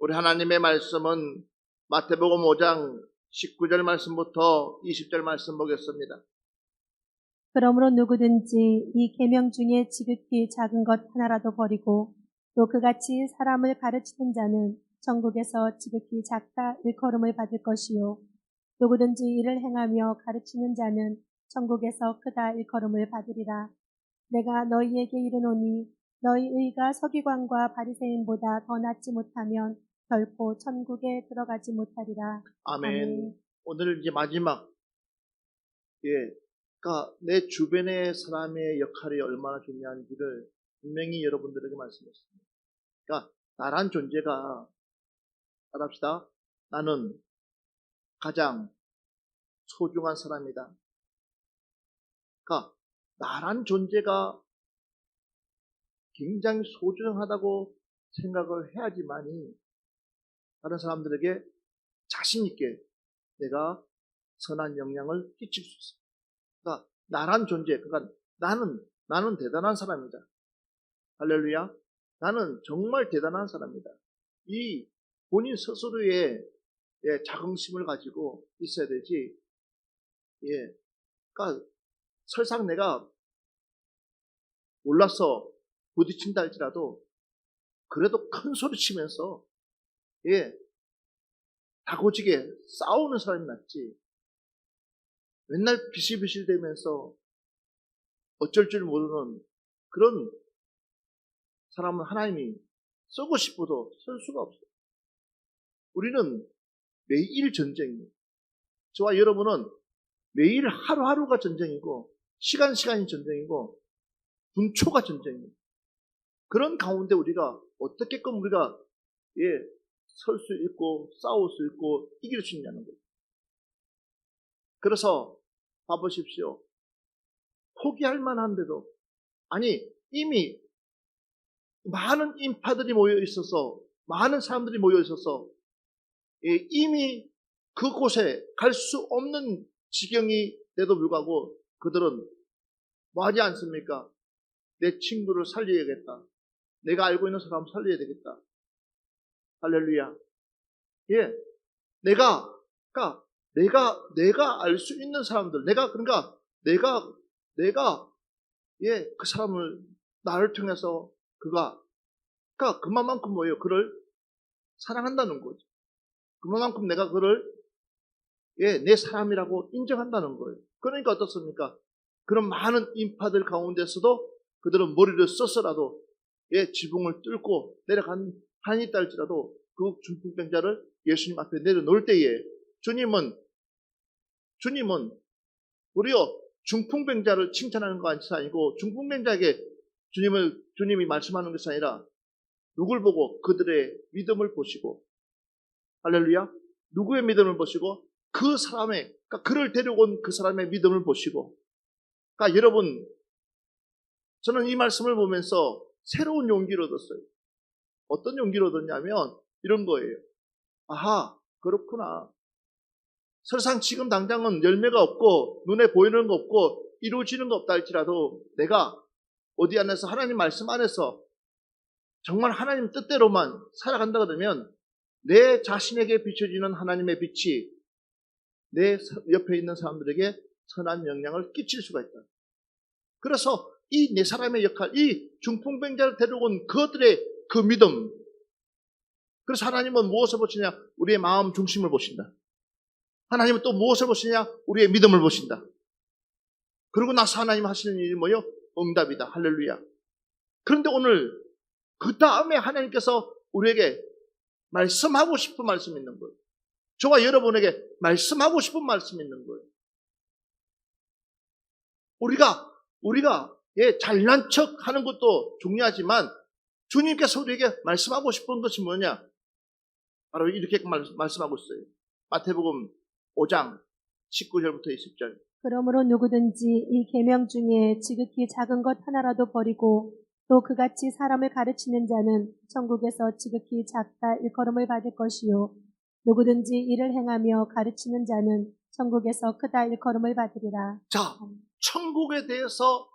우리 하나님의 말씀은 마태복음 5장 19절 말씀부터 20절 말씀 보겠습니다. 그러므로 누구든지 이 계명 중에 지극히 작은 것 하나라도 버리고 또 그같이 사람을 가르치는 자는 천국에서 지극히 작다 일컬음을 받을 것이요 누구든지 이를 행하며 가르치는 자는 천국에서 크다 일컬음을 받으리라. 내가 너희에게 이르노니 너희 의가 서기관과 바리새인보다 더 낫지 못하면 결코 천국에 들어가지 못하리라. 아멘. 오늘 이제 마지막, 그러니까 내 주변의 사람의 역할이 얼마나 중요한지를 분명히 여러분들에게 말씀했습니다. 그러니까 나란 존재가, 따라합시다. 나는 가장 소중한 사람이다. 그러니까 나란 존재가 굉장히 소중하다고 생각을 해야지만이 다른 사람들에게 자신 있게 내가 선한 영향을 끼칠 수 있습니다. 그러니까 나란 존재, 그러니까 나는 대단한 사람이다. 할렐루야. 나는 정말 대단한 사람이다. 이 본인 스스로의 자긍심을 가지고 있어야 되지. 그러니까 설사 내가 몰라서 부딪힌다 할지라도 그래도 큰 소리 치면서 다고지게 싸우는 사람이 낫지. 맨날 비실비실 대면서 어쩔 줄 모르는 그런 사람은 하나님이 쓰고 싶어도 쓸 수가 없어요. 우리는 매일 전쟁이에요. 저와 여러분은 매일 하루하루가 전쟁이고 시간이 전쟁이고 분초가 전쟁이에요. 그런 가운데 우리가 어떻게끔 우리가 설 수 있고 싸울 수 있고 이길 수 있냐는 거예요. 그래서 봐보십시오. 포기할 만한데도 아니 이미 많은 인파들이 모여 있어서 많은 사람들이 모여 있어서 이미 그곳에 갈 수 없는 지경이 돼도 불구하고 그들은 뭐 하지 않습니까? 내 친구를 살려야겠다. 내가 알고 있는 사람 살려야 되겠다. 할렐루야. 내가 알 수 있는 사람들, 내가 그 사람을 나를 통해서 그러니까 그만큼 뭐예요? 그를 사랑한다는 거죠. 그만큼 내가 그를 내 사람이라고 인정한다는 거예요. 그러니까 어떻습니까? 그런 많은 인파들 가운데서도 그들은 머리를 써서라도 지붕을 뚫고 내려간 한이 있다 할지라도 그 중풍병자를 예수님 앞에 내려놓을 때에 주님은 우리요 중풍병자를 칭찬하는 것이 아니고 중풍병자에게 주님이 말씀하는 것이 아니라 누굴 보고 그들의 믿음을 보시고 할렐루야 누구의 믿음을 보시고 그 사람의 그러니까 그를 데려온 그 사람의 믿음을 보시고 그러니까 여러분 저는 이 말씀을 보면서 새로운 용기를 얻었어요. 어떤 용기를 얻었냐면 이런 거예요. 아하 그렇구나. 설상 지금 당장은 열매가 없고 눈에 보이는 거 없고 이루어지는 거 없다 할지라도 내가 어디 안에서 하나님 말씀 안에서 정말 하나님 뜻대로만 살아간다 그러면 내 자신에게 비춰지는 하나님의 빛이 내 옆에 있는 사람들에게 선한 영향을 끼칠 수가 있다. 그래서 이 네 사람의 역할, 이 중풍병자를 데려온 그들의 그 믿음. 그래서 하나님은 무엇을 보시냐? 우리의 마음 중심을 보신다. 하나님은 또 무엇을 보시냐? 우리의 믿음을 보신다. 그러고 나서 하나님 하시는 일이 뭐요? 응답이다. 할렐루야. 그런데 오늘 그 다음에 하나님께서 우리에게 말씀하고 싶은 말씀이 있는 거예요. 저와 여러분에게 말씀하고 싶은 말씀이 있는 거예요. 우리가 잘난 척 하는 것도 중요하지만 주님께서 우리에게 말씀하고 싶은 것이 뭐냐? 바로 이렇게 말씀하고 있어요. 마태복음 5장 19절부터 20절. 그러므로 누구든지 이 계명 중에 지극히 작은 것 하나라도 버리고 또 그같이 사람을 가르치는 자는 천국에서 지극히 작다 일컬음을 받을 것이요 누구든지 이를 행하며 가르치는 자는 천국에서 크다 일컬음을 받으리라. 자, 천국에 대해서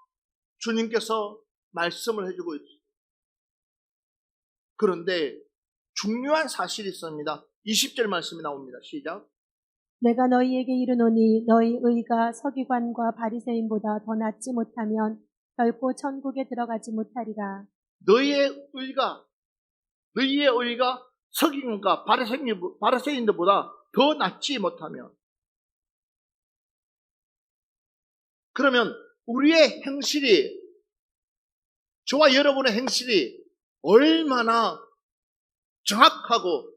주님께서 말씀을 해주고 있어요. 그런데 중요한 사실이 있습니다. 20절 말씀이 나옵니다. 시작. 내가 너희에게 이르노니 너희 의가 서기관과 바리새인보다 더 낫지 못하면 결코 천국에 들어가지 못하리라. 너희의 의가 서기관과 바리새인들보다 더 낫지 못하면, 그러면 우리의 행실이, 저와 여러분의 행실이 얼마나 정확하고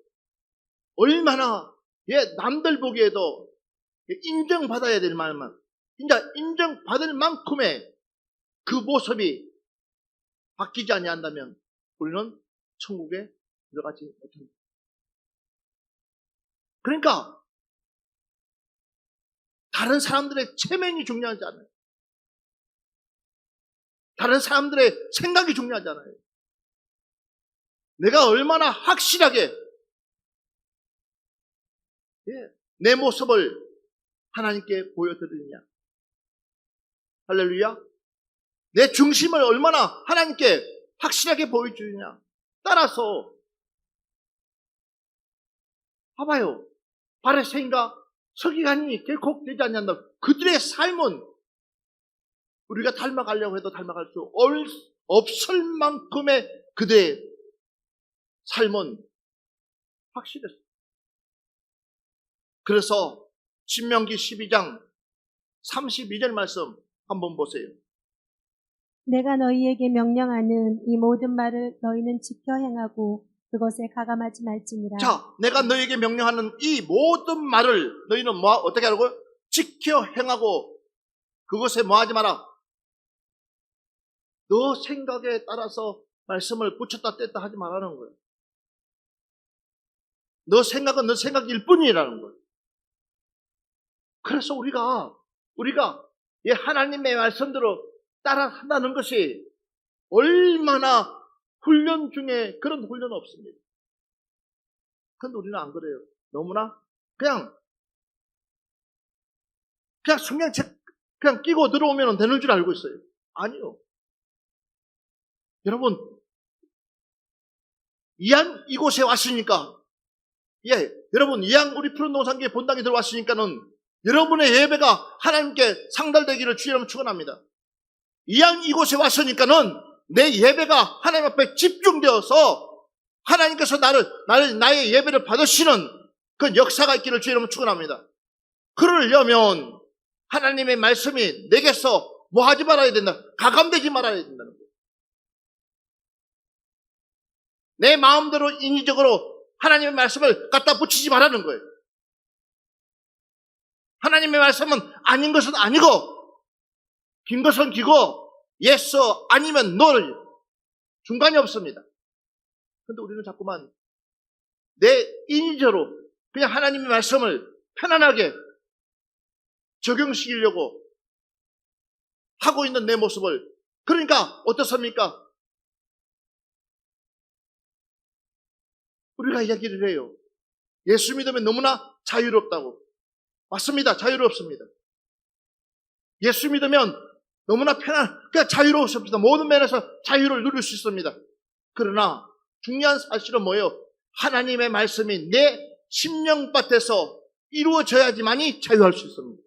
얼마나 남들 보기에도 인정받아야 될 만한, 진짜 인정받을 만큼의 그 모습이 바뀌지 아니한다면 우리는 천국에 들어가지 못합니다. 그러니까 다른 사람들의 체면이 중요하지 않아요. 다른 사람들의 생각이 중요하지 않아요. 내가 얼마나 확실하게 내 모습을 하나님께 보여드리느냐. 할렐루야. 내 중심을 얼마나 하나님께 확실하게 보여주느냐. 따라서 봐봐요. 바리새인과 서기관이 결코 되지 않는다. 그들의 삶은 우리가 닮아가려고 해도 닮아갈 수 없을 만큼의 그들의 삶은 확실했어요. 그래서 신명기 12장 32절 말씀 한번 보세요. 내가 너희에게 명령하는 이 모든 말을 너희는 지켜 행하고 그것에 가감하지 말지니라. 자, 내가 너희에게 명령하는 이 모든 말을 너희는 어떻게 하라고? 지켜 행하고 그것에 뭐하지 마라. 너 생각에 따라서 말씀을 붙였다 뗐다 하지 말라는 거예요. 너 생각은 너 생각일 뿐이라는 거예요. 그래서 우리가 하나님의 말씀대로 따라한다는 것이 얼마나 훈련 중에 그런 훈련은 없습니다. 그런데 우리는 안 그래요. 너무나 그냥 성경책 그냥 끼고 들어오면 되는 줄 알고 있어요. 아니요. 여러분, 이곳에 왔으니까, 여러분, 우리 푸른 노상교회 본당에 들어왔으니까는 여러분의 예배가 하나님께 상달되기를 주의 이름으로 축원합니다. 이곳에 왔으니까는 내 예배가 하나님 앞에 집중되어서 하나님께서 나의 예배를 받으시는 그 역사가 있기를 주의 이름으로 축원합니다. 그러려면 하나님의 말씀이 내게서 뭐 하지 말아야 된다. 가감되지 말아야 된다는 거예요. 내 마음대로 인위적으로 하나님의 말씀을 갖다 붙이지 말라는 거예요. 하나님의 말씀은 아닌 것은 아니고 긴 것은 기고 yes 아니면 no를 중간이 없습니다. 그런데 우리는 자꾸만 내 인위적으로 그냥 하나님의 말씀을 편안하게 적용시키려고 하고 있는 내 모습을, 그러니까 어떻습니까? 우리가 이야기를 해요. 예수 믿으면 너무나 자유롭다고. 맞습니다. 자유롭습니다. 예수 믿으면 너무나 그냥 자유로웠습니다. 모든 면에서 자유를 누릴 수 있습니다. 그러나 중요한 사실은 뭐예요? 하나님의 말씀이 내 심령밭에서 이루어져야지만이 자유할 수 있습니다.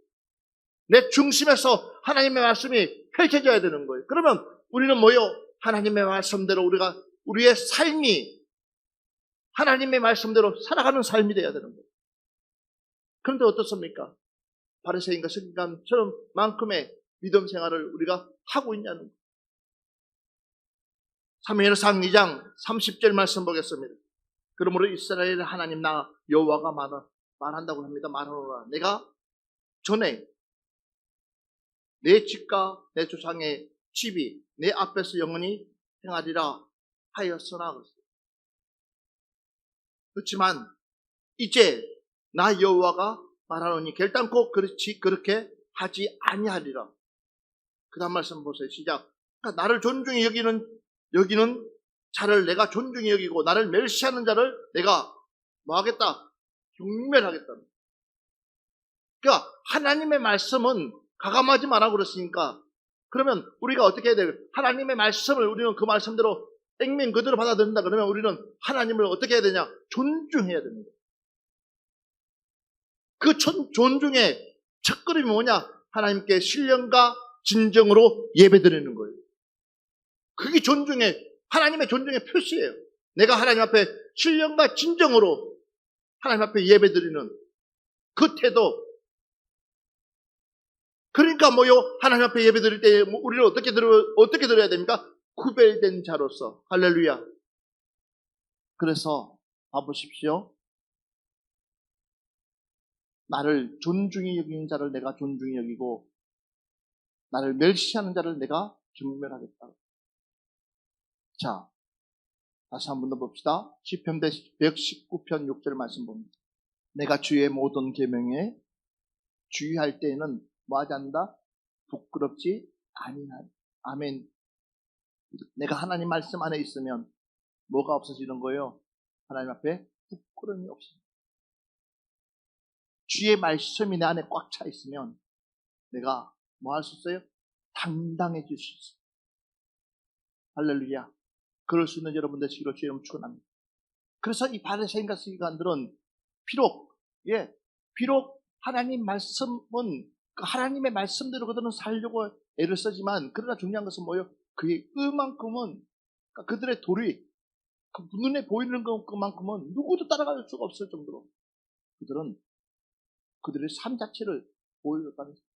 내 중심에서 하나님의 말씀이 펼쳐져야 되는 거예요. 그러면 우리는 뭐예요? 하나님의 말씀대로 우리의 삶이 하나님의 말씀대로 살아가는 삶이 되어야 되는 거예요. 그런데 어떻습니까? 바리새인과 서기관처럼 만큼의 믿음 생활을 우리가 하고 있냐는 거예요. 사무엘상 2장 30절 말씀 보겠습니다. 그러므로 이스라엘의 하나님 나 여호와가 말한다고 합니다. 말하노라. 내가 전에 내 집과 내 조상의 집이 내 앞에서 영원히 행하리라 하였으나. 그렇지만 이제 나 여호와가 말하노니 결단코 그렇게 하지 아니하리라. 그 다음 말씀 보세요. 시작. 그러니까 나를 존중히 여기는 자를 내가 존중히 여기고 나를 멸시하는 자를 내가 뭐하겠다? 경멸하겠다. 그러니까 하나님의 말씀은 가감하지 마라 그랬으니까, 그러면 우리가 어떻게 해야 돼요? 하나님의 말씀을 우리는 그 말씀대로 액면 그대로 받아들인다 그러면 우리는 하나님을 어떻게 해야 되냐? 존중해야 됩니다. 그 존중의 첫걸음이 뭐냐? 하나님께 신령과 진정으로 예배드리는 거예요. 그게 하나님의 존중의 표시예요. 내가 하나님 앞에 신령과 진정으로 하나님 앞에 예배드리는 그 태도. 그러니까 하나님 앞에 예배드릴 때 우리는 어떻게 드려야 됩니까? 구별된 자로서. 할렐루야. 그래서 봐보십시오. 나를 존중히 여기는 자를 내가 존중히 여기고 나를 멸시하는 자를 내가 경멸하겠다. 자, 다시 한 번 더 봅시다. 시편 119편 6절 말씀 봅니다. 내가 주의 모든 계명에 주의할 때에는 뭐하지 않는다? 부끄럽지 아니하리. 아멘. 내가 하나님 말씀 안에 있으면 뭐가 없어지는 거예요? 하나님 앞에 부끄러움이 없습니다. 주의 말씀이 내 안에 꽉 차 있으면 내가 뭐 할 수 있어요? 당당해질 수 있어요. 할렐루야. 그럴 수 있는 여러분 되시기를 주의 이름으로 축원합니다. 그래서 이 바리새인과 서기관들은 비록 하나님 말씀은 하나님의 말씀대로 그들은 살려고 애를 쓰지만 그러나 중요한 것은 뭐예요? 그의 그만큼은 그들의 도리, 그 눈에 보이는 것만큼은 누구도 따라갈 수가 없을 정도로 그들은 그들의 삶 자체를 보여줬다는 거예요.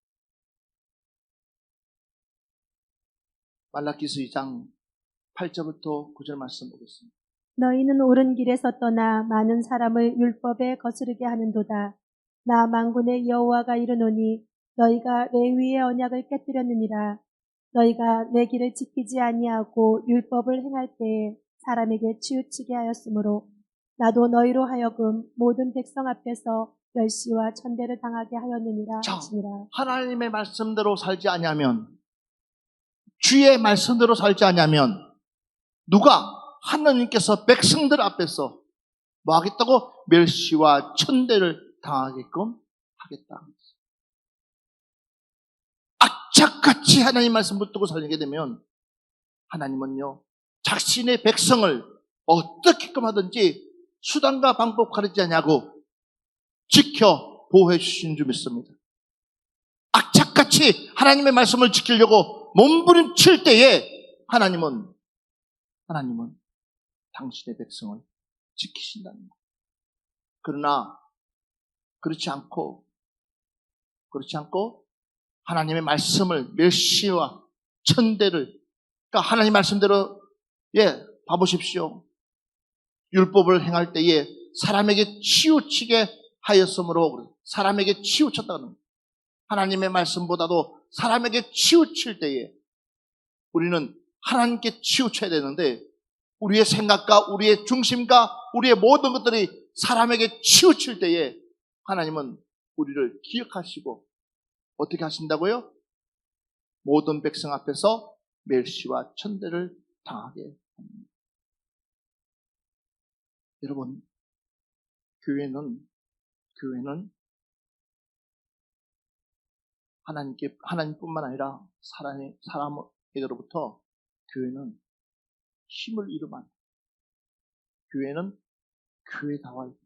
말라기서 2장 8절부터 9절 말씀 보겠습니다. 너희는 옳은 길에서 떠나 많은 사람을 율법에 거스르게 하는도다. 나 만군의 여호와가 이르노니 너희가 레위의 언약을 깨뜨렸느니라. 너희가 내 길을 지키지 아니하고 율법을 행할 때에 사람에게 치우치게 하였으므로 나도 너희로 하여금 모든 백성 앞에서 멸시와 천대를 당하게 하였느니라 자, 하시니라. 하나님의 말씀대로 살지 아니하면, 주의 말씀대로 살지 아니하면 누가 하나님께서 백성들 앞에서 뭐 하겠다고? 멸시와 천대를 당하게끔 하겠다. 악착같이 하나님 말씀 붙들고 살게 되면 하나님은요 자신의 백성을 어떻게끔 하든지 수단과 방법 가리지 않냐고 지켜 보호해 주신 줄 믿습니다. 악착같이 하나님의 말씀을 지키려고 몸부림칠 때에 하나님은 당신의 백성을 지키신다는 거예요. 그러나 그렇지 않고 하나님의 말씀을 멸시와 천대를, 그러니까 하나님 말씀대로 봐보십시오. 율법을 행할 때에 사람에게 치우치게 하였으므로 사람에게 치우쳤다는 거예요. 하나님의 말씀보다도 사람에게 치우칠 때에 우리는 하나님께 치우쳐야 되는데 우리의 생각과 우리의 중심과 우리의 모든 것들이 사람에게 치우칠 때에 하나님은 우리를 기억하시고 어떻게 하신다고요? 모든 백성 앞에서 멸시와 천대를 당하게 합니다. 여러분, 교회는 하나님뿐만 아니라 사람에게로부터 교회는 힘을 잃으면 교회는 교회다워야 돼요.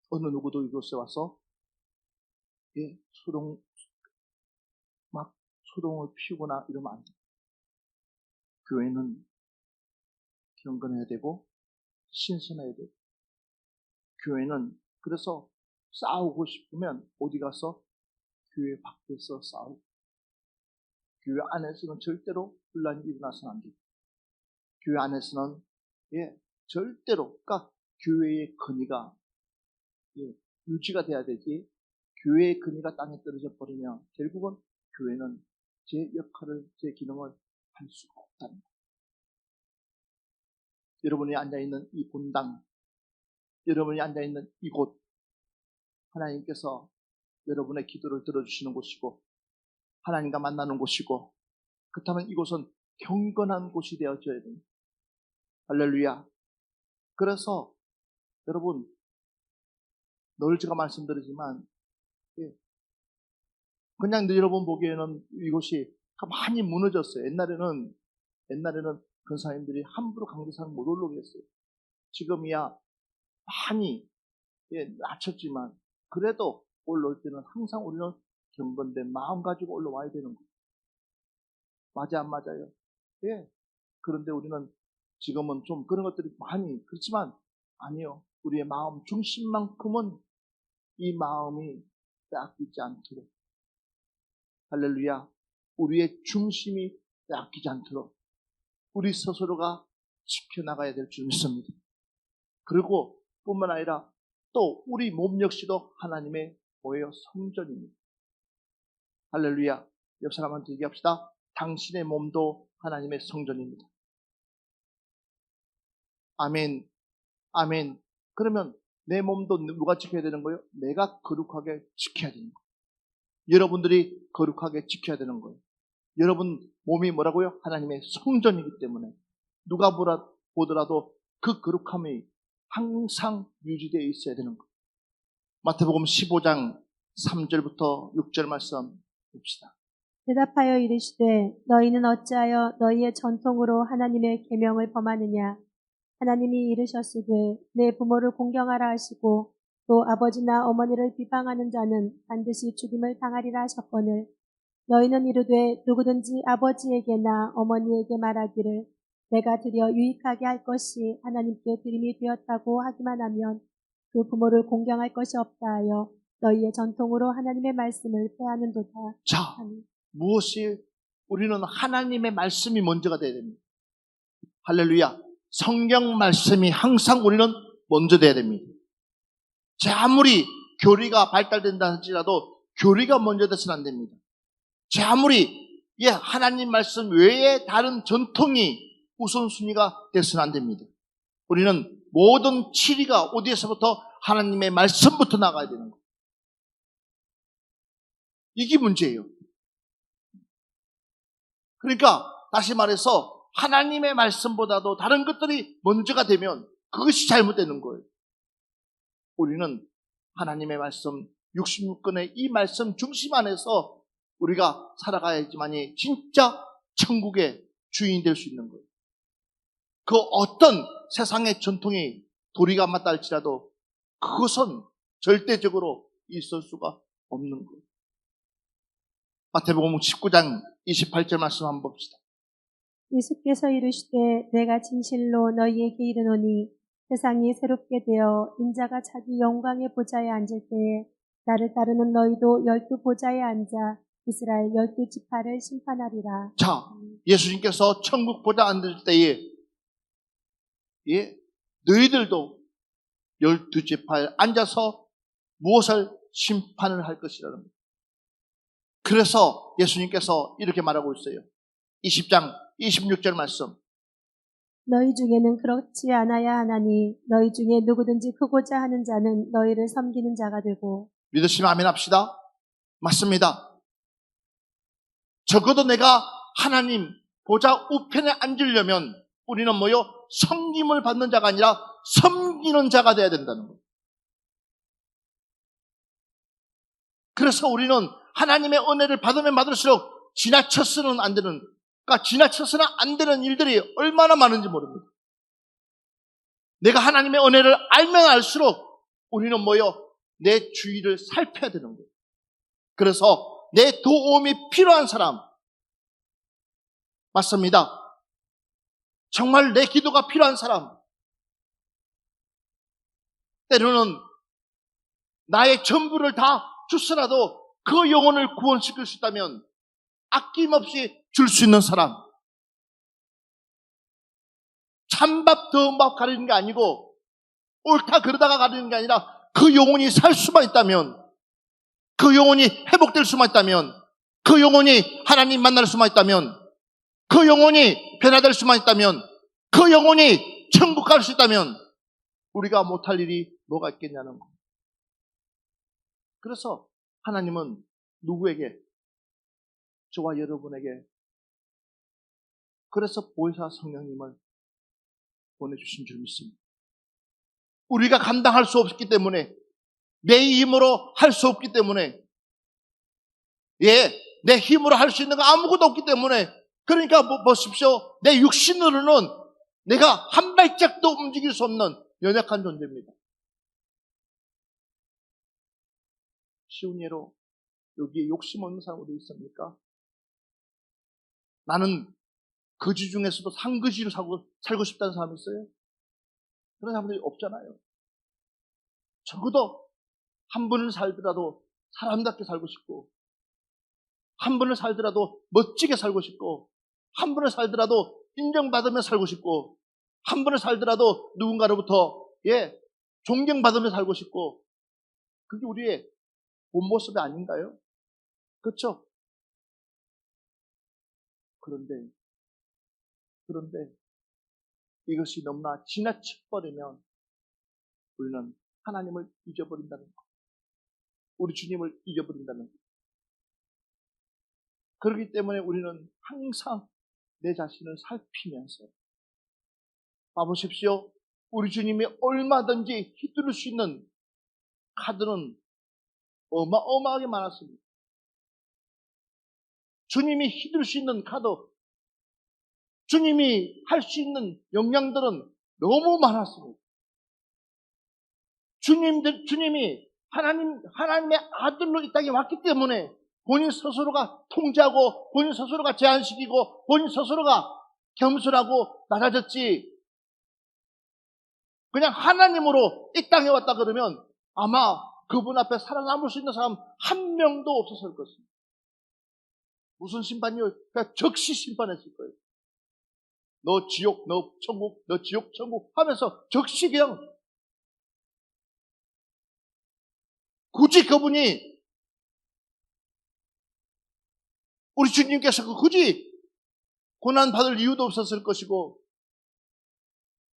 어느 누구도 이곳에 와서 소동을 피우거나 이러면 안 돼요. 교회는 경건해야 되고 신선해야 돼요. 교회는 그래서 싸우고 싶으면 어디 가서 교회 밖에서 싸우고 교회 안에서는 절대로 분란이 일어나서는 안 돼요. 교회 안에서는 절대로 그러니까 교회의 근위가 유지가 돼야 되지 교회의 근위가 땅에 떨어져 버리면 결국은 교회는 제 역할을 제 기능을 할 수가 없다는 거예요. 여러분이 앉아있는 이 본당, 여러분이 앉아있는 이곳, 하나님께서 여러분의 기도를 들어주시는 곳이고 하나님과 만나는 곳이고 그렇다면 이곳은 경건한 곳이 되어져야 됩니다. 할렐루야. 그래서 여러분 늘 제가 말씀드리지만 그냥 여러분 보기에는 이곳이 많이 무너졌어요. 옛날에는 옛날에는 근사님들이 함부로 강대상 못 올라오게 했어요. 지금이야 많이 낮췄지만 그래도 올라올 때는 항상 우리는 경건된 마음 가지고 올라와야 되는 거예요. 맞아 안 맞아요? 예. 그런데 우리는 지금은 좀 그런 것들이 많이 그렇지만 아니요. 우리의 마음 중심만큼은 이 마음이 빼앗기지 않도록 할렐루야. 우리의 중심이 빼앗기지 않도록 우리 스스로가 지켜나가야 될 줄 믿습니다. 그리고 뿐만 아니라 또 우리 몸 역시도 하나님의 뭐예요? 성전입니다. 할렐루야. 옆 사람한테 얘기합시다. 당신의 몸도 하나님의 성전입니다. 아멘. 아멘. 그러면 내 몸도 누가 지켜야 되는 거예요? 내가 거룩하게 지켜야 되는 거예요. 여러분들이 거룩하게 지켜야 되는 거예요. 여러분 몸이 뭐라고요? 하나님의 성전이기 때문에 누가 보더라도 그 거룩함이 항상 유지되어 있어야 되는 거예요. 마태복음 15장 3절부터 6절 말씀 봅시다. 대답하여 이르시되 너희는 어찌하여 너희의 전통으로 하나님의 계명을 범하느냐. 하나님이 이르셨으되 내 부모를 공경하라 하시고 또 아버지나 어머니를 비방하는 자는 반드시 죽임을 당하리라 하셨거늘 너희는 이르되 누구든지 아버지에게나 어머니에게 말하기를 내가 드려 유익하게 할 것이 하나님께 드림이 되었다고 하기만 하면 그 부모를 공경할 것이 없다 하여 너희의 전통으로 하나님의 말씀을 폐하는도다. 자, 무엇이 우리는 하나님의 말씀이 먼저가 돼야 됩니다. 할렐루야. 성경 말씀이 항상 우리는 먼저 돼야 됩니다. 자, 아무리 교리가 발달된다 할지라도 교리가 먼저 돼서는 안 됩니다. 자, 아무리 하나님 말씀 외에 다른 전통이 우선순위가 돼서는 안 됩니다. 우리는 모든 치리가 어디에서부터 하나님의 말씀부터 나가야 되는 거예요. 이게 문제예요. 그러니까 다시 말해서 하나님의 말씀보다도 다른 것들이 먼저가 되면 그것이 잘못되는 거예요. 우리는 하나님의 말씀 66권의 이 말씀 중심 안에서 우리가 살아가야지만이 진짜 천국의 주인이 될 수 있는 거예요. 그 어떤 세상의 전통이 도리가 맞다 할지라도 그것은 절대적으로 있을 수가 없는 거예요. 마태복음 19장 28절 말씀 한번 봅시다. 예수께서 이르시되 내가 진실로 너희에게 이르노니 세상이 새롭게 되어 인자가 자기 영광의 보좌에 앉을 때에 나를 따르는 너희도 12 보좌에 앉아 이스라엘 12 지파를 심판하리라. 자, 예수님께서 천국 보좌 앉을 때에 너희들도 12 지파에 앉아서 무엇을 심판을 할 것이라는 거예요. 그래서 예수님께서 이렇게 말하고 있어요. 20장 26절 말씀. 너희 중에는 그렇지 않아야 하나니 너희 중에 누구든지 크고자 하는 자는 너희를 섬기는 자가 되고. 믿으시면 아멘 합시다. 맞습니다. 적어도 내가 하나님 보좌 우편에 앉으려면 우리는 뭐요? 섬김을 받는 자가 아니라 섬기는 자가 돼야 된다는 거예요. 그래서 우리는 하나님의 은혜를 받으면 받을수록 지나쳐서는 안 되는, 그러니까 지나쳐서는 안 되는 일들이 얼마나 많은지 모릅니다. 내가 하나님의 은혜를 알면 알수록 우리는 뭐요? 내 주위를 살펴야 되는 거예요. 그래서 내 도움이 필요한 사람, 맞습니다. 정말 내 기도가 필요한 사람, 때로는 나의 전부를 다 주서라도 그 영혼을 구원시킬 수 있다면 아낌없이 줄 수 있는 사람, 찬밥 더운 밥 가리는 게 아니고 옳다 그러다가 가리는 게 아니라 그 영혼이 살 수만 있다면, 그 영혼이 회복될 수만 있다면, 그 영혼이 하나님 만날 수만 있다면, 그 영혼이 변화될 수만 있다면, 그 영혼이 천국 갈 수 있다면 우리가 못할 일이 뭐가 있겠냐는 거. 그래서 하나님은 누구에게? 저와 여러분에게, 그래서 보혜사 성령님을 보내주신 줄 믿습니다. 우리가 감당할 수 없기 때문에, 내 힘으로 할 수 없기 때문에, 내 힘으로 할 수 있는 거 아무것도 없기 때문에 그러니까 보십시오. 내 육신으로는 내가 한 발짝도 움직일 수 없는 연약한 존재입니다. 쉬운 예로 여기에 욕심 없는 사람 어디 있습니까? 나는 거지 중에서도 상거지로 살고 싶다는 사람이 있어요? 그런 사람들이 없잖아요. 적어도 한 번을 살더라도 사람답게 살고 싶고, 한 번을 살더라도 멋지게 살고 싶고, 한 번을 살더라도 인정받으며 살고 싶고, 한 번을 살더라도 누군가로부터 존경받으며 살고 싶고, 그게 우리의 본 모습이 아닌가요? 그렇죠? 그런데 이것이 너무나 지나쳐버리면 우리는 하나님을 잊어버린다는 것, 우리 주님을 잊어버린다는 것. 그렇기 때문에 우리는 항상 내 자신을 살피면서 봐보십시오. 우리 주님이 얼마든지 휘두를 수 있는 카드는 어마어마하게 많았습니다. 주님이 휘두를 수 있는 카드, 주님이 할 수 있는 역량들은 너무 많았습니다. 주님이 하나님의 아들로 이 땅에 왔기 때문에 본인 스스로가 통제하고 본인 스스로가 제한시키고 본인 스스로가 겸손하고 낮아졌지, 그냥 하나님으로 이 땅에 왔다 그러면 아마 그분 앞에 살아남을 수 있는 사람 한 명도 없었을 것입니다. 무슨 심판이요? 그냥 적시 심판했을 거예요. 너 지옥, 너 천국, 너 지옥, 천국 하면서 적시 그냥 굳이 그분이 우리 주님께서 굳이 고난받을 이유도 없었을 것이고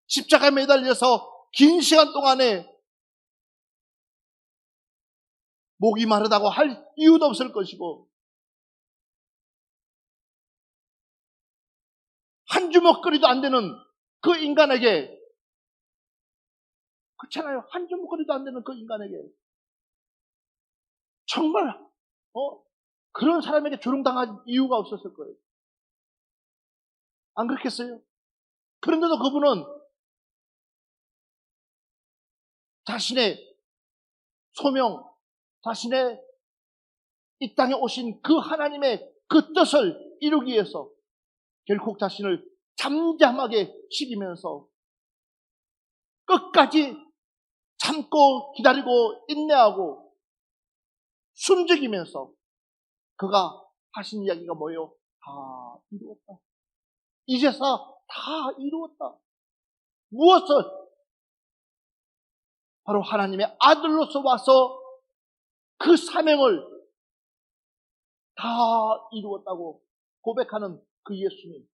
십자가에 매달려서 긴 시간 동안에 목이 마르다고 할 이유도 없을 것이고 한 주먹거리도 안 되는 그 인간에게, 그렇잖아요. 한 주먹거리도 안 되는 그 인간에게 정말 그런 사람에게 조롱당할 이유가 없었을 거예요. 안 그렇겠어요? 그런데도 그분은 자신의 소명, 자신의 이 땅에 오신 그 하나님의 그 뜻을 이루기 위해서 결국 자신을 잠잠하게 시키면서 끝까지 참고 기다리고 인내하고 숨죽이면서 그가 하신 이야기가 뭐예요? 다 이루었다. 이제서 다 이루었다. 무엇을? 바로 하나님의 아들로서 와서 그 사명을 다 이루었다고 고백하는 그 예수님.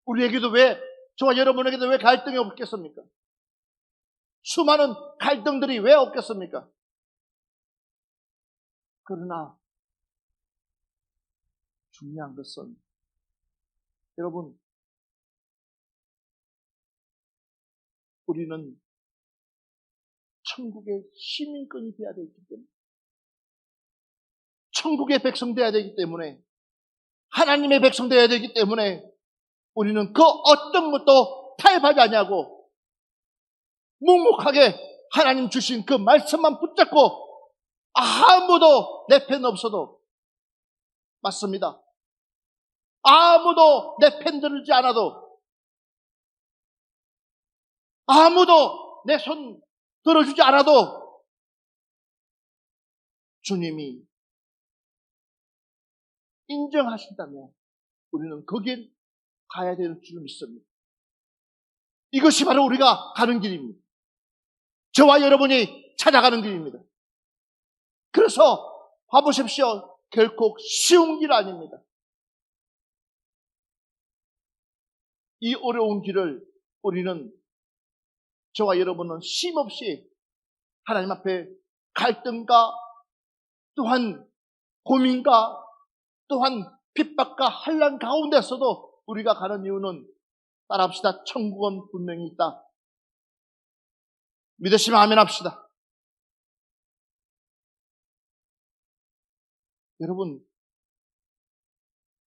우리에게도 저와 여러분에게도 왜 갈등이 없겠습니까? 수많은 갈등들이 왜 없겠습니까? 그러나 중요한 것은 여러분, 우리는 천국의 시민권이 되어야 되기 때문에, 천국의 백성 되어야 되기 때문에, 하나님의 백성 되어야 되기 때문에 우리는 그 어떤 것도 타협하지 않냐고 묵묵하게 하나님 주신 그 말씀만 붙잡고 아무도 내 편 없어도, 맞습니다. 아무도 내 편 들지 않아도, 아무도 내 손 들어주지 않아도 주님이 인정하신다면 우리는 거기에 가야 될 줄 믿습니다. 이것이 바로 우리가 가는 길입니다. 저와 여러분이 찾아가는 길입니다. 그래서 봐보십시오. 결코 쉬운 길 아닙니다. 이 어려운 길을 우리는, 저와 여러분은 쉼없이 하나님 앞에 갈등과 또한 고민과 또한 핍박과 환난 가운데서도 우리가 가는 이유는, 따라합시다. 천국은 분명히 있다. 믿으시면 아멘 합시다. 여러분,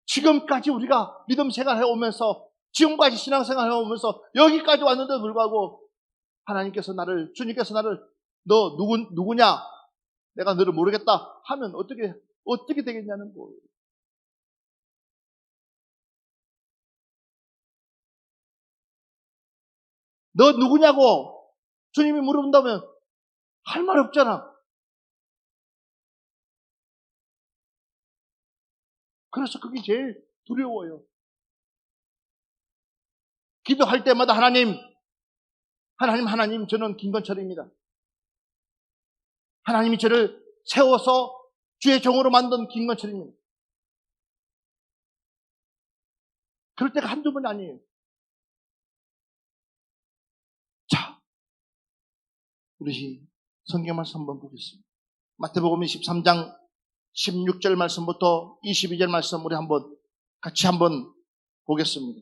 지금까지 우리가 믿음 생활 해오면서, 지금까지 신앙생활 해오면서 여기까지 왔는데도 불구하고 하나님께서 주님께서 나를 너 누구냐? 내가 너를 모르겠다 하면 어떻게 되겠냐는 거예요. 너 누구냐고 주님이 물어본다면 할 말 없잖아. 그래서 그게 제일 두려워요. 기도할 때마다 하나님, 저는 김건철입니다. 하나님이 저를 세워서 주의 종으로 만든 김건철입니다. 그럴 때가 한두 번 아니에요. 자, 우리 성경 말씀 한번 보겠습니다. 마태복음 23장 16절 말씀부터 22절 말씀 우리 같이 한번 보겠습니다.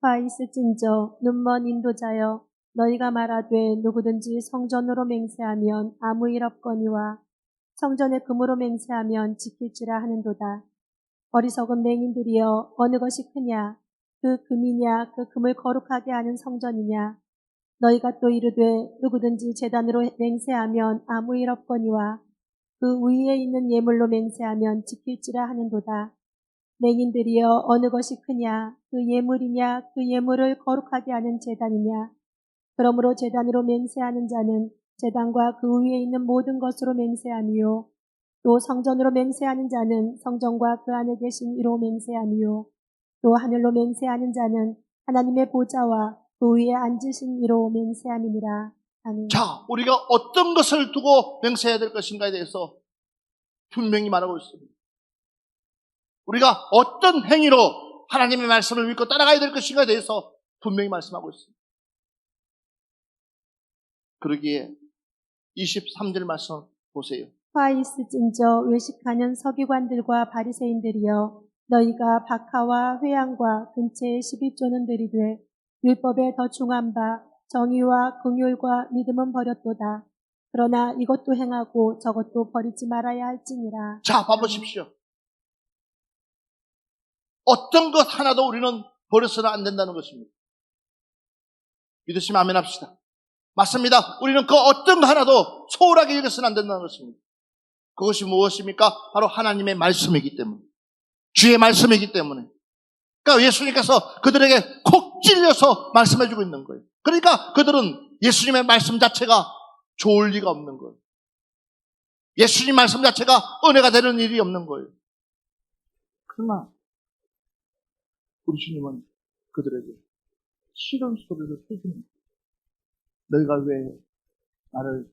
화 있을진저 눈먼 인도자여 너희가 말하되 누구든지 성전으로 맹세하면 아무 일 없거니와 성전의 금으로 맹세하면 지킬지라 하는도다. 어리석은 맹인들이여 어느 것이 크냐 그 금이냐 그 금을 거룩하게 하는 성전이냐 너희가 또 이르되 누구든지 제단으로 맹세하면 아무 일 없거니와 그 위에 있는 예물로 맹세하면 지킬지라 하는도다. 맹인들이여 어느 것이 크냐 그 예물이냐 그 예물을 거룩하게 하는 제단이냐 그러므로 제단으로 맹세하는 자는 제단과 그 위에 있는 모든 것으로 맹세하니요 또 성전으로 맹세하는 자는 성전과 그 안에 계신 이로 맹세하니요 또 하늘로 맹세하는 자는 하나님의 보좌와 그 위에 앉으신 이로 맹세함이니라. 아멘. 자, 우리가 어떤 것을 두고 맹세해야 될 것인가에 대해서 분명히 말하고 있습니다. 우리가 어떤 행위로 하나님의 말씀을 믿고 따라가야 될 것인가에 대해서 분명히 말씀하고 있습니다. 그러기에 23절 말씀 보세요. 화 있을진저 외식하는 서기관들과 바리새인들이여 너희가 박하와 회양과 근처에 시비조는 들이되 율법에 더 중한 바 정의와 긍휼과 믿음은 버렸도다. 그러나 이것도 행하고 저것도 버리지 말아야 할지니라. 자, 봐보십시오. 어떤 것 하나도 우리는 버려서는 안 된다는 것입니다. 믿으시면 아멘 합시다. 맞습니다. 우리는 그 어떤 것 하나도 소홀하게 여겨서는 안 된다는 것입니다. 그것이 무엇입니까? 바로 하나님의 말씀이기 때문에, 주의 말씀이기 때문에. 그러니까 예수님께서 그들에게 콕 찔려서 말씀해주고 있는 거예요. 그러니까 그들은 예수님의 말씀 자체가 좋을 리가 없는 거예요. 예수님 말씀 자체가 은혜가 되는 일이 없는 거예요. 그러나 우리 주님은 그들에게 싫은 소리를 해주는 거예요. 너희가 왜 나를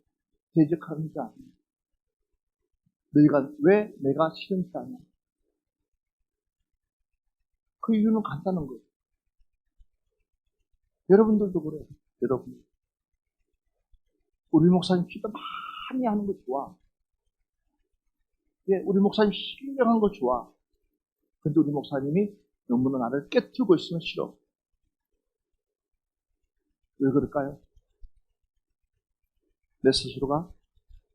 대적하는지 아냐? 너희가 왜 내가 싫은지 아냐? 그 이유는 간단한 거예요. 여러분들도 그래요. 여러분, 우리 목사님 기도 많이 하는 거 좋아. 예, 우리 목사님 신령한 거 좋아. 근데 우리 목사님이 너무나 나를 깨트리고 있으면 싫어. 왜 그럴까요? 내 스스로가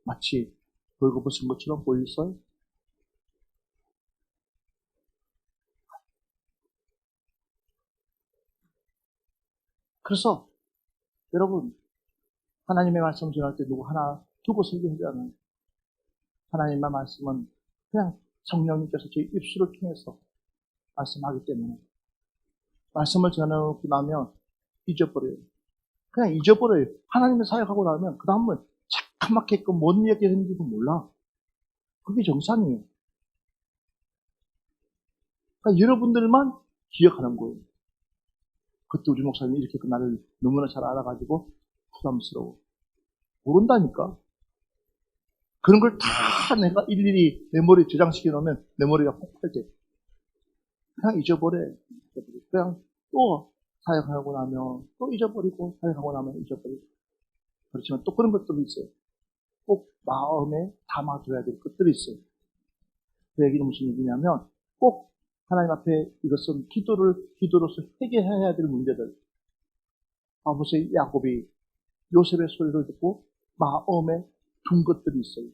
마치 벌거벗은 것처럼 보이겠어요? 그래서 여러분, 하나님의 말씀 전할 때 누구 하나 두고 설교하잖아요. 하나님의 말씀은 그냥 성령님께서 저희 입술을 통해서 말씀하기 때문에 말씀을 전해놓고 나면 잊어버려요. 그냥 잊어버려요. 하나님의 사역하고 나면 그 다음은 자그맣게끔 뭔 얘기했는지도 몰라. 그게 정상이에요. 그러니까 여러분들만 기억하는 거예요. 그때 우리 목사님이 이렇게 나를 너무나 잘 알아가지고 부담스러워. 모른다니까. 그런 걸 다 내가 일일이 내 머리에 저장시켜 놓으면 내 머리가 폭발돼. 그냥 잊어버려. 그냥 또 사역하고 나면 또 잊어버리고, 사역하고 나면 잊어버리고. 그렇지만 또 그런 것들이 있어요. 꼭 마음에 담아둬야 될 것들이 있어요. 그 얘기는 무슨 얘기냐면 꼭 하나님 앞에 이것은 기도로서 해결해야 될 문제들. 아버지 야곱이 요셉의 소리를 듣고 마음에 둔 것들이 있어요.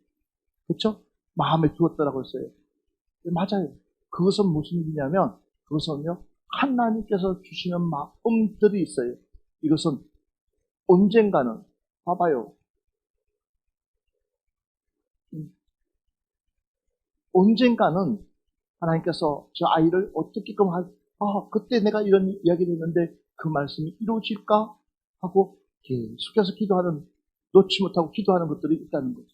그렇죠? 마음에 두었더라고 했어요. 네, 맞아요. 그것은 무슨 일이냐면 그것은요 하나님께서 주시는 마음들이 있어요. 이것은 언젠가는 봐봐요. 언젠가는 하나님께서 저 아이를 어떻게끔 그때 내가 이런 이야기를 했는데 그 말씀이 이루어질까 하고 계속해서 기도하는, 놓지 못하고 기도하는 것들이 있다는 거죠.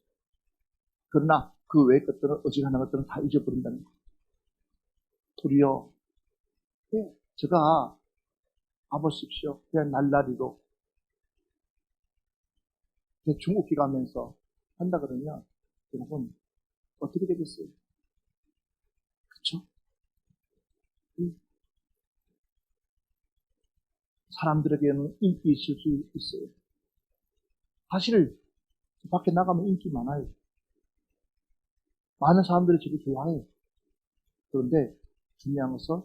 그러나 그 외의 것들은, 어지간한 것들은 다 잊어버린다는 거죠. 도리어 제가 아보십시오. 그냥 날라리로 대충 웃기가면서 한다 그러면 여러분 어떻게 되겠어요? 그쵸? 사람들에게는 인기 있을 수 있어요. 사실 밖에 나가면 인기 많아요. 많은 사람들이 저를 좋아해요. 그런데 중요한 것은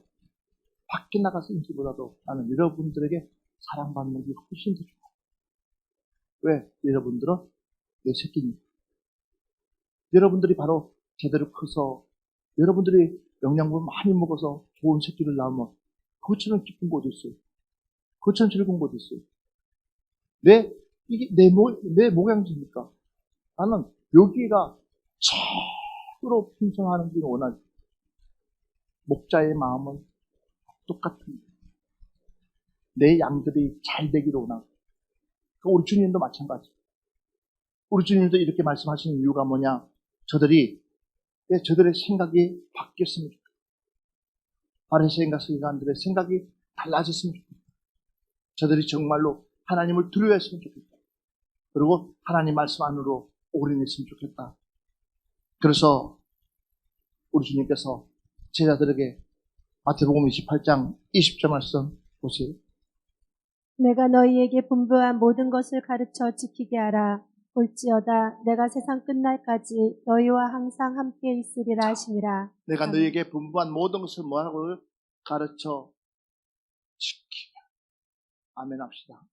밖에 나가서 인기보다도 나는 여러분들에게 사랑받는 게 훨씬 더 좋아요. 왜? 여러분들은 내 새끼니까. 여러분들이 바로 제대로 커서 여러분들이 영양분을 많이 먹어서 좋은 새끼를 낳으면 그것처럼 기쁜 곳이 있어요. 그것처럼 즐거운 곳이 있어요. 이게 내 모양이니까. 나는 여기가 최고로 풍성하는 길 원하지. 목자의 마음은 똑같습니다. 내 양들이 잘 되기를 원하고. 우리 주님도 마찬가지. 우리 주님도 이렇게 말씀하시는 이유가 뭐냐? 저들의 생각이 바뀌었으면 좋겠다. 바리새인과 서기관들의 생각이 달라졌으면 좋겠다. 저들이 정말로 하나님을 두려워했으면 좋겠다. 그리고 하나님 말씀 안으로 올인했으면 좋겠다. 그래서 우리 주님께서 제자들에게 마태복음 28장 20절 말씀 보세요. 내가 너희에게 분부한 모든 것을 가르쳐 지키게 하라. 볼지어다 내가 세상 끝날까지 너희와 항상 함께 있으리라 하시니라. 내가 아멘. 너희에게 분부한 모든 것을 뭐라고 가르쳐 지키게. 아멘 합시다.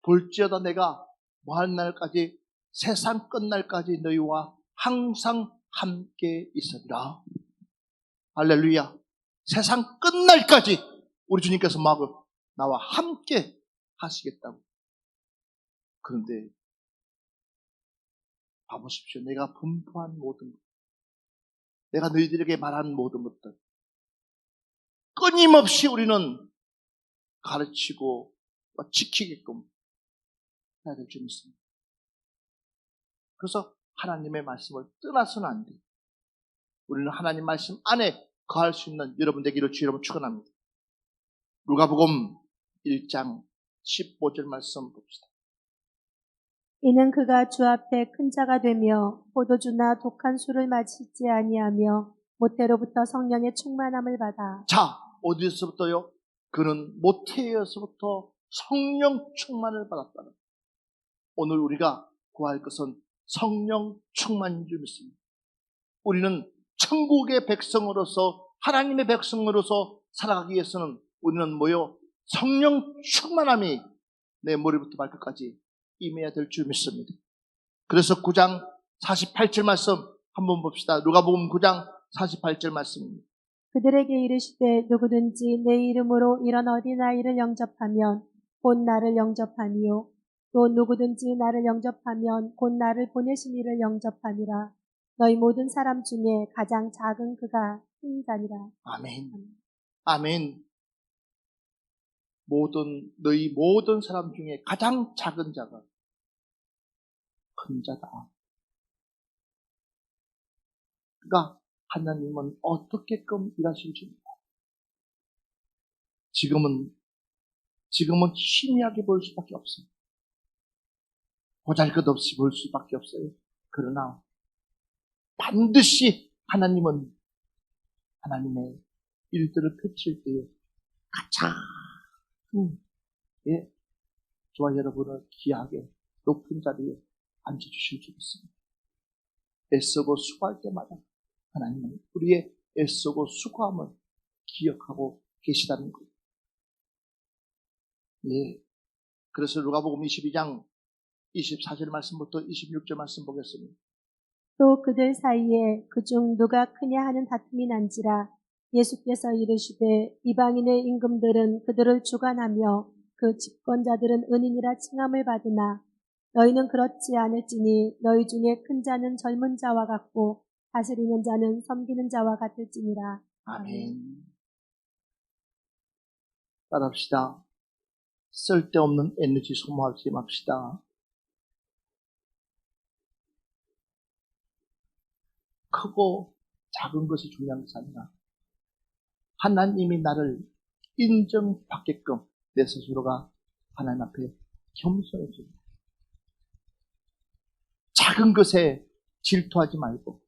볼지어다 내가 뭐할 날까지, 세상 끝날까지 너희와 항상 함께 있으리라. 할렐루야. 세상 끝날까지 우리 주님께서 나와 함께 하시겠다고. 그런데 봐보십시오. 내가 분부한 모든 것, 내가 너희들에게 말한 모든 것들 끊임없이 우리는 가르치고 지키게끔 해야 될 줄 믿습니다. 그래서 하나님의 말씀을 떠나서는 안 돼요. 우리는 하나님 말씀 안에 거할 수 있는 여러분 되기를 주 이름으로 축원합니다. 누가복음 1장 15절 말씀 봅시다. 이는 그가 주 앞에 큰 자가 되며 포도주나 독한 술을 마시지 아니하며 모태로부터 성령의 충만함을 받아. 자, 어디서부터요? 그는 모태에서부터 성령 충만을 받았다는. 오늘 우리가 구할 것은 성령 충만인 줄 믿습니다. 우리는 천국의 백성으로서, 하나님의 백성으로서 살아가기 위해서는 우리는 성령 충만함이 내 머리부터 발끝까지 임해야 될 줄 믿습니다. 그래서 9장 48절 말씀 한번 봅시다. 누가복음 9장 48절 말씀입니다. 그들에게 이르시되 누구든지 내 이름으로 이런 어린아이를 영접하면 곧 나를 영접하니요 또 누구든지 나를 영접하면 곧 나를 보내신 이를 영접하니라. 너희 모든 사람 중에 가장 작은 그가 큰 자니라. 아멘. 아멘. 너희 모든 사람 중에 가장 작은 자가 큰 자다. 그러니까 하나님은 어떻게끔 일하실지 몰라. 지금은 희미하게 보일 수밖에 없어요. 보잘것없이 보일 수밖에 없어요. 그러나 반드시 하나님은 하나님의 일들을 펼칠 때에 가장 저와 여러분을 귀하게 높은 자리에 앉혀주실 줄 믿습니다. 애쓰고 수고할 때마다 하나님은 우리의 애쓰고 수고함을 기억하고 계시다는 거예요. 그래서 누가복음 22장 24절 말씀부터 26절 말씀 보겠습니다. 또 그들 사이에 그중 누가 크냐 하는 다툼이 난지라. 예수께서 이르시되 이방인의 임금들은 그들을 주관하며 그 집권자들은 은인이라 칭함을 받으나 너희는 그렇지 않을지니 너희 중에 큰 자는 젊은 자와 같고 다스리는 자는 섬기는 자와 같을지니라. 아멘. 따라합시다. 쓸데없는 에너지 소모하지 맙시다. 크고 작은 것이 중요한 것이 아니라 하나님이 나를 인정받게끔 내 스스로가 하나님 앞에 겸손해집니다. 작은 것에 질투하지 말고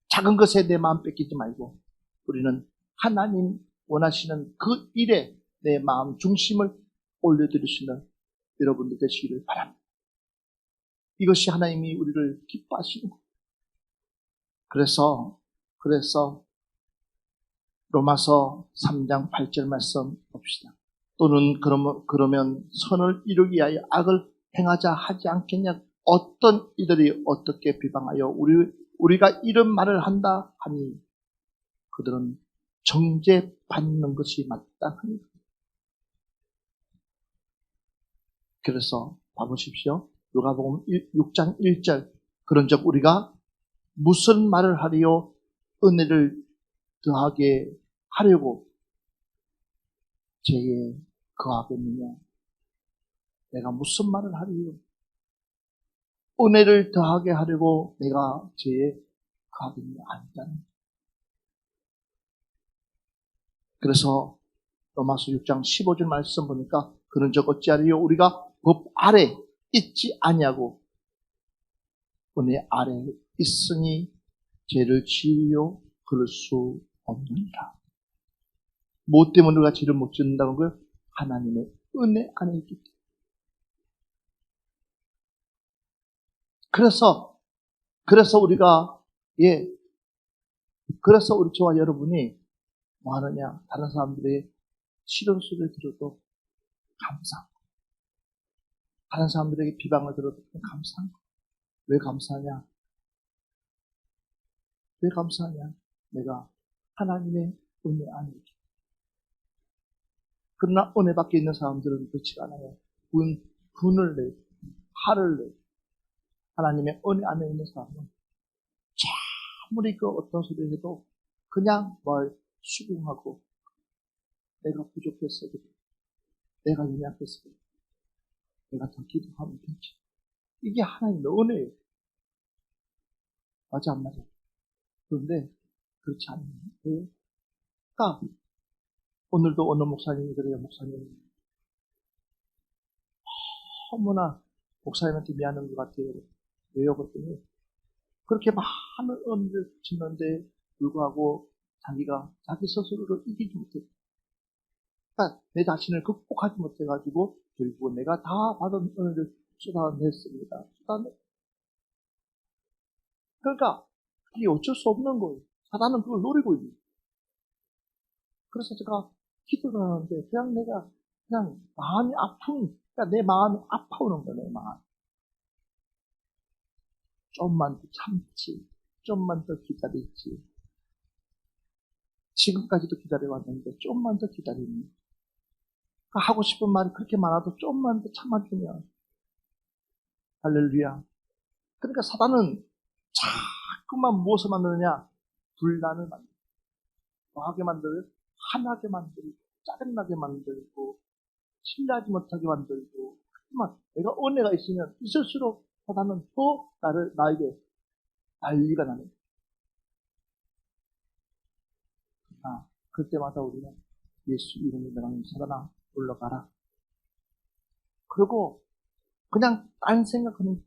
작은 것에 내 마음 뺏기지 말고 우리는 하나님 원하시는 그 일에 내 마음 중심을 올려드릴 수 있는 여러분들 되시기를 바랍니다. 이것이 하나님이 우리를 기뻐하시는 거예요. 그래서 로마서 3장 8절 말씀 봅시다. 또는 그러면 선을 이루기 위하여 악을 행하자 하지 않겠냐? 어떤 이들이 어떻게 비방하여 우리가 이런 말을 한다 하니 그들은 정죄받는 것이 마땅합니다. 그래서 봐보십시오. 누가복음 6장 1절 그런즉 우리가 무슨 말을 하리요? 은혜를 더하게 하려고 죄에 거하겠느냐? 내가 무슨 말을 하리요? 은혜를 더하게 하려고 내가 죄에 거하겠느냐? 아니다. 그래서 로마서 6장 15절 말씀 보니까 그런즉 어찌하리요? 우리가 법 아래 있지 아니하고 은혜 아래 있으니 죄를 지으려 그럴 수 없느니라. 뭐 때문에 우리가 죄를 못 짓는다는 거예요? 하나님의 은혜 안에 있기 때문에. 그래서 우리가 그래서 우리 저와 여러분이 뭐 하느냐? 다른 사람들의 싫은 소리를 들어도 감사하고 다른 사람들에게 비방을 들어도 감사한 거. 왜 감사하냐? 왜 감사하냐? 내가 하나님의 은혜 안에 있기. 그러나 은혜 밖에 있는 사람들은 그렇지 않아요. 분을 내고 화를 내고 하나님의 은혜 안에 있는 사람은 아무리 그 어떤 소리를 해도 그냥 뭘 수긍하고 내가 부족했어도 내가 연약했어도 내가 더 기도하면 되지. 이게 하나님의 은혜예요. 맞아 안 맞아? 그런데 그렇지 않아요. 왜? 그러니까 오늘도 어느 목사님이 그래요. 목사님 너무나 목사님한테 미안한 것 같아요. 왜요? 그랬더니 그렇게 많은 은혜를 주는데 불구하고 자기 스스로를 이기지 못해. 그러니까 내 자신을 극복하지 못해가지고 결국 내가 다 받은 은혜를 쏟아냈습니다. 그러니까 그게 어쩔 수 없는 거예요. 사단은 그걸 노리고 있는 거예요. 그래서 제가 기도를 하는데 그냥 마음이 그러니까 내 마음이 아파오는 거예요. 내 마음. 좀만 더 참지. 좀만 더 기다리지. 지금까지도 기다려왔는데 좀만 더 기다리면 하고 싶은 말이 그렇게 많아도 좀만 더 참아주면 할렐루야. 그러니까 사단은 자꾸만 무엇을 만드느냐? 분란을 만들고 더하게 만들고 화나게 만들고 짜증나게 만들고 신뢰하지 못하게 만들고 하지만 내가 은혜가 있으면 있을수록 사단은 또 나에게 난리가 나는 거야. 그때마다 우리는 예수 이름으로 내가 사단아 올라가라. 그리고 그냥 딴 생각하는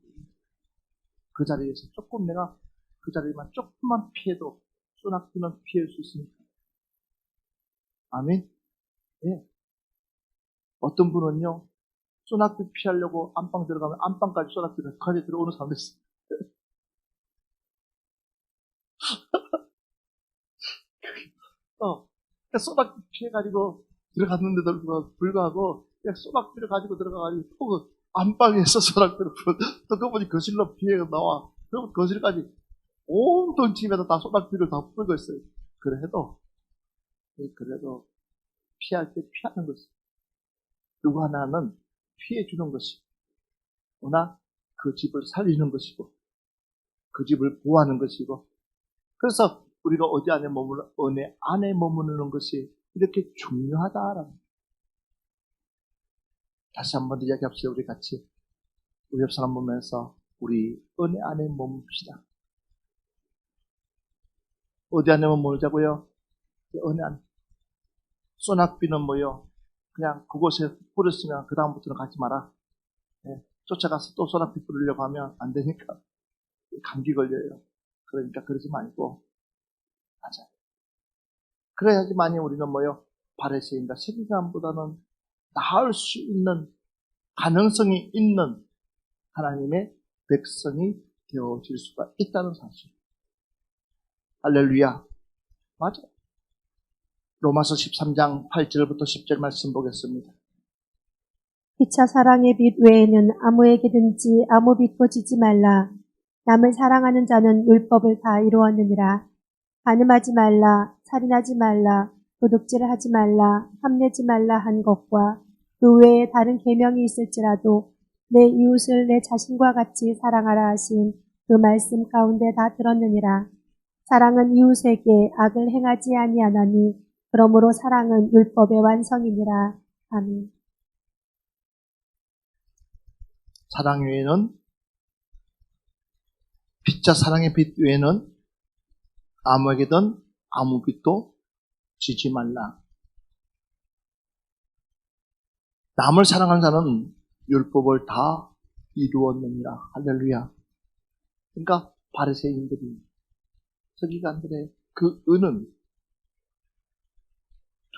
그 자리에서 내가 그 자리만 조금만 피해도 소낙비는 피할 수 있으니까. 아멘. 예. 어떤 분은요, 소낙비 피하려고 안방 들어가면 안방까지 소낙비까지 들어오는 사람도 있어요. 소낙비 피해가지고 들어갔는데도 불구하고 그냥 소낙비를 가지고 들어가가지고 또 안방에서 소낙비를 또 그분이 거실로 피해가 나와. 그러면 거실까지 온돈 집에다 다 소낙비를 다 뿌리고 있어요. 그래도 피할 때 피하는 것이, 누구 하나는 피해주는 것이, 그러나 그 집을 살리는 것이고, 그 집을 보호하는 것이고, 그래서 우리가 어디 안에 은혜 안에 머무르는 것이 이렇게 중요하다라는. 다시 한번 이야기합시다. 우리 같이 우리 옆 사람 보면서 우리 은혜 안에 머뭅시다. 어디 안에 머물자고요? 은혜 안. 소낙비는 뭐요? 그냥 그곳에 뿌렸으면 그 다음부터는 가지 마라. 예, 쫓아가서 또 소낙비 뿌리려고 하면 안 되니까 감기 걸려요. 그러니까 그러지 말고, 맞아요. 그래야지만이 우리는 뭐요? 바리새인과 세리사람보다는 나을 수 있는, 가능성이 있는 하나님의 백성이 되어질 수가 있다는 사실. 할렐루야. 맞아요. 로마서 13장 8절부터 10절 말씀 보겠습니다. 피차 사랑의 빛 외에는 아무에게든지 아무 빛도 지지 말라. 남을 사랑하는 자는 율법을 다 이루었느니라. 간음하지 말라, 살인하지 말라, 도둑질을 하지 말라, 탐내지 말라 한 것과 그 외에 다른 계명이 있을지라도 내 이웃을 내 자신과 같이 사랑하라 하신 그 말씀 가운데 다 들었느니라. 사랑은 이웃에게 악을 행하지 아니하나니 그러므로 사랑은 율법의 완성이니라. 아멘. 사랑 외에는, 빛자 사랑의 빛 외에는 아무에게든 아무 빛도 지지 말라. 남을 사랑하는 자는 율법을 다 이루었느니라. 할렐루야. 그러니까 바리새인들이, 서기관들의 그 은은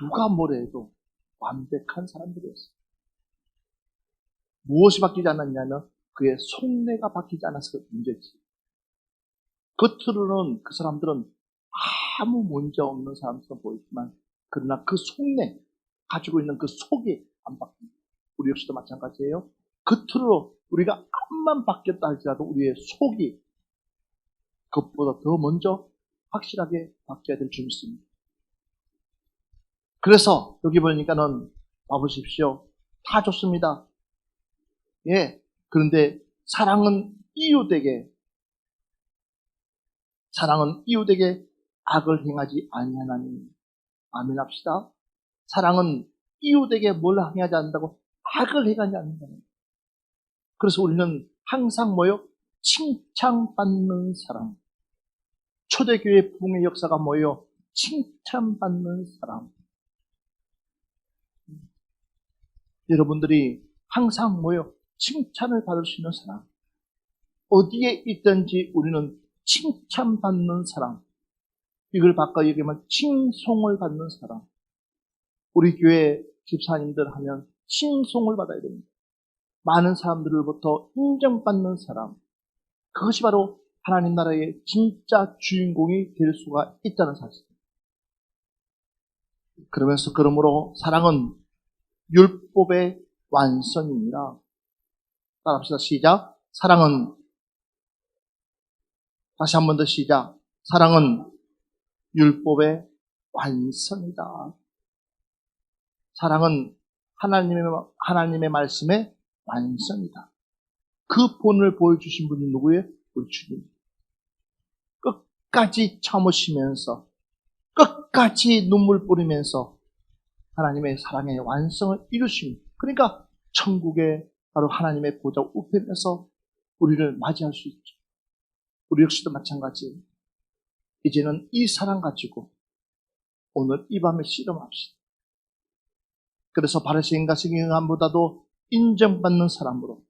누가 뭐래도 완벽한 사람들이었어요. 무엇이 바뀌지 않았냐면 그의 속내가 바뀌지 않아서 문제지. 겉으로는 그 사람들은 아무 문제 없는 사람처럼 보이지만, 그러나 그 속내, 가지고 있는 그 속이 안 바뀝니다. 우리 역시도 마찬가지예요. 겉으로 우리가 앞만 바뀌었다 할지라도 우리의 속이 그것보다 더 먼저 확실하게 바뀌어야 될 줄 믿습니다. 그래서 여기 보니까는 봐보십시오. 다 좋습니다. 예. 그런데 사랑은 이웃에게 악을 행하지 아니하나니. 아멘 합시다. 사랑은 이웃에게 뭘 행하지 않는다고? 악을 행하지 않는다는. 그래서 우리는 항상 뭐요? 칭찬받는 사람. 초대교회 부흥의 역사가 뭐요? 칭찬받는 사람. 여러분들이 항상 뭐요? 칭찬을 받을 수 있는 사람. 어디에 있든지 우리는 칭찬받는 사람. 이걸 바꿔 얘기하면 칭송을 받는 사람. 우리 교회 집사님들 하면 칭송을 받아야 됩니다. 많은 사람들로부터 인정받는 사람. 그것이 바로 하나님 나라의 진짜 주인공이 될 수가 있다는 사실. 그러므로 사랑은 율법의 완성입니다. 따라합시다. 시작. 사랑은, 다시 한 번 더 시작. 사랑은 율법의 완성이다. 사랑은 하나님의 말씀의 완성이다. 그 본을 보여주신 분이 누구예요? 우리 주님. 끝까지 참으시면서, 끝까지 눈물 뿌리면서 하나님의 사랑의 완성을 이루십니다. 그러니까 천국에 바로 하나님의 보좌 우편에서 우리를 맞이할 수 있죠. 우리 역시도 마찬가지. 이제는 이 사랑 가지고 오늘 이 밤에 씨름합시다. 그래서 바리새인과 서기관보다도 인정받는 사람으로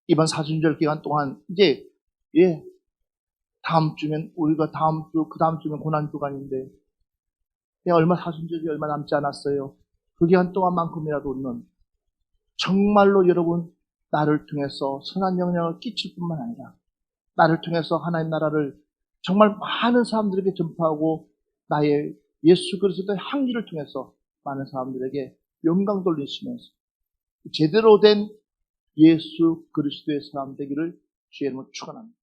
이번 사순절 기간 동안 이제 다음 주면 우리가 그 다음 주면 고난 주간인데 사순절이 얼마 남지 않았어요. 그 기간 동안만큼이라도 우리는 정말로 여러분 나를 통해서 선한 영향을 끼칠 뿐만 아니라 나를 통해서 하나님 나라를 정말 많은 사람들에게 전파하고 나의 예수 그리스도의 향기를 통해서 많은 사람들에게 영광 돌리시면서 제대로 된 예수 그리스도의 사람 되기를 주의 이름으로 축원합니다.